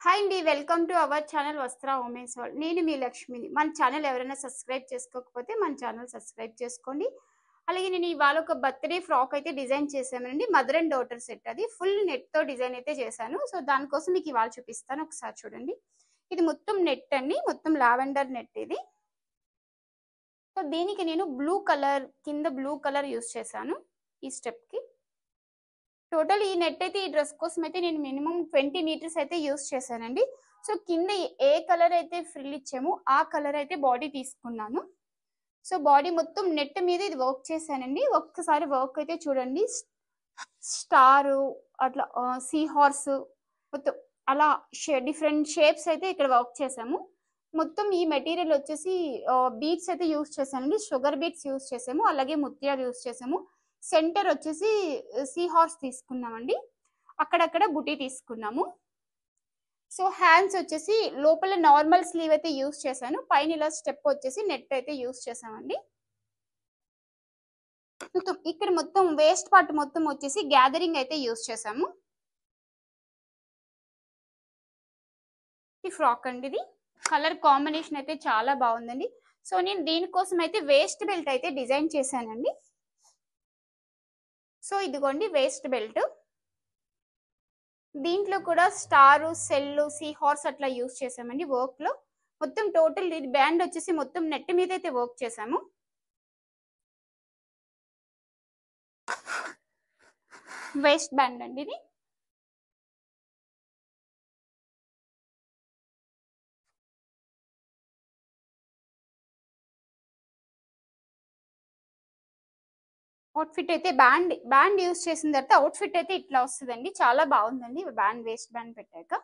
Hi అండి. Welcome to our channel వస్త్ర women's world. నేను మీ లక్ష్మిని. మన ఛానల్ ఎవరైనా సబ్స్క్రైబ్ చేసుకోకపోతే మన ఛానల్ సబ్స్క్రైబ్ చేసుకోండి. అలాగే నేను ఇవాళ ఒక బర్త్‌డే ఫ్రాక్ అయితే డిజైన్ చేశానండి. మదర్ అండ్ డాటర్ సెట్ అది. ఫుల్ నెట్‌తో డిజైన్ అయితే చేశాను. సో, దానికోసం మీకు ఇవాళ చూపిస్తాను. ఒకసారి చూడండి. ఇది మొత్తం నెట్ అండి. మొత్తం లావెండర్ నెట్ ఇది. సో, దీనికి నేను కింద బ్లూ కలర్ యూజ్ చేశాను ఈ స్టెప్‌కి. టోటల్ ఈ నెట్ అయితే ఈ డ్రెస్ కోసం అయితే నేను మినిమం 20 మీటర్స్ అయితే యూజ్ చేశానండి. సో కింద ఏ కలర్ అయితే ఫ్రిల్ ఇచ్చామో ఆ కలర్ అయితే బాడీ తీసుకున్నాను. సో బాడీ మొత్తం నెట్ మీద ఇది వర్క్ చేశానండి. ఒక్కసారి వర్క్ అయితే చూడండి. స్టారు అట్లా సీ హార్స్ మొత్తం అలా డిఫరెంట్ షేప్స్ అయితే ఇక్కడ వర్క్ చేసాము. మొత్తం ఈ మెటీరియల్ వచ్చేసి బీడ్స్ అయితే యూజ్ చేశానండి. షుగర్ బీడ్స్ యూజ్ చేసాము, అలాగే ముత్యాలు యూజ్ చేసాము. సెంటర్ వచ్చేసి సీ హార్స్ తీసుకున్నామండి. అక్కడక్కడ బుటీ తీసుకున్నాము. సో హ్యాండ్స్ వచ్చేసి లోపల నార్మల్ స్లీవ్ అయితే యూజ్ చేశాను. పైన ఇలా స్టెప్ వచ్చేసి నెట్ అయితే యూజ్ చేసామండి. ఇక్కడ మొత్తం వేస్ట్ పార్ట్ మొత్తం వచ్చేసి గ్యాదరింగ్ అయితే యూజ్ చేసాము. ఈ ఫ్రాక్ అండి, ఇది కలర్ కాంబినేషన్ అయితే చాలా బాగుందండి. సో నేను దీనికోసం అయితే వేస్ట్ బెల్ట్ అయితే డిజైన్ చేశానండి. సో ఇదిగోండి వేస్ట్ బెల్ట్. దీంట్లో కూడా స్టారు, సెల్లు, సీ హార్స్ అట్లా యూజ్ చేసామండి వర్క్ లో. మొత్తం టోటల్ ఇది బ్యాండ్ వచ్చేసి మొత్తం నెట్ మీద అయితే వర్క్ చేసాము. వేస్ట్ బ్యాండ్ అండి ఇది. అవుట్ఫిట్ అయితే బ్యాండ్ యూజ్ చేసిన తర్వాత అవుట్ఫిట్ అయితే ఇట్లా వస్తుందండి. చాలా బాగుందండి వేస్ట్ బ్యాండ్ పెట్టాక.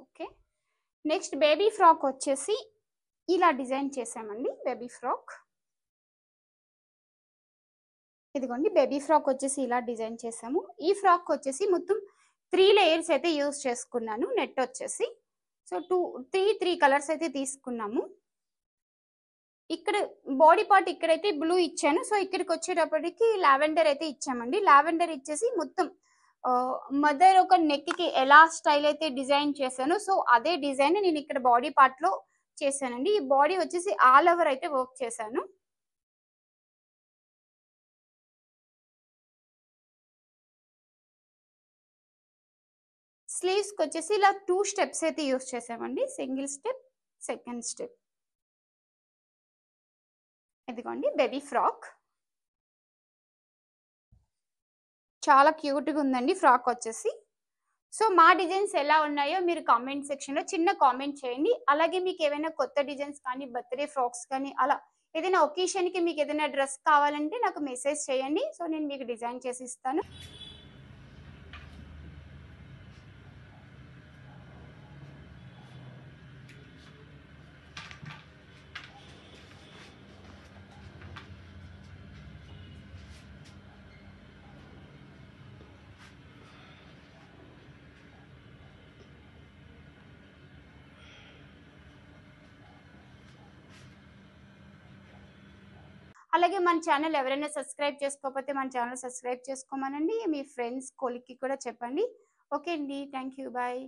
ఓకే, నెక్స్ట్ బేబీ ఫ్రాక్ వచ్చేసి ఇలా డిజైన్ చేసామండి. బేబీ ఫ్రాక్ ఇదిగోండి. బేబీ ఫ్రాక్ వచ్చేసి ఇలా డిజైన్ చేసాము. ఈ ఫ్రాక్ వచ్చేసి మొత్తం 3 లేయర్స్ అయితే యూజ్ చేసుకున్నాను. నెట్ వచ్చేసి సో 3 కలర్స్ అయితే తీసుకున్నాము. ఇక్కడ బాడీ పార్ట్ ఇక్కడైతే బ్లూ ఇచ్చాను. సో ఇక్కడికి వచ్చేటప్పటికి లావెండర్ అయితే ఇచ్చామండి. లావెండర్ ఇచ్చేసి మొత్తం మదర్ ఒక నెక్ కి ఎలా స్టైల్ అయితే డిజైన్ చేశాను, సో అదే డిజైన్ నేను ఇక్కడ బాడీ పార్ట్ లో చేశానండి. ఈ బాడీ వచ్చేసి ఆల్ ఓవర్ అయితే వర్క్ చేశాను. స్లీవ్స్ కి వచ్చేసి ఇలా 2 స్టెప్స్ అయితే యూజ్ చేసామండి. Single step, second step. ఇదిగోండి బేబీ ఫ్రాక్. చాలా క్యూట్ గా ఉందండి ఫ్రాక్ వచ్చేసి. సో మా డిజైన్స్ ఎలా ఉన్నాయో మీరు కామెంట్ సెక్షన్ లో చిన్న కామెంట్ చేయండి. అలాగే మీకు ఏమైనా కొత్త డిజైన్స్ కానీ, బర్త్డే ఫ్రాక్స్ కానీ, అలా ఏదైనా ఒకేషన్ కి మీకు ఏదైనా డ్రెస్ కావాలంటే నాకు మెసేజ్ చేయండి. సో నేను మీకు డిజైన్ చేసి ఇస్తాను. అలాగే మన ఛానల్ ఎవరైనా సబ్స్క్రైబ్ చేసుకోకపోతే మన ఛానల్ సబ్స్క్రైబ్ చేసుకోమనండి. మీ ఫ్రెండ్స్, కొలిక్కి కూడా చెప్పండి. ఓకే అండి, థ్యాంక్ యూ, బాయ్.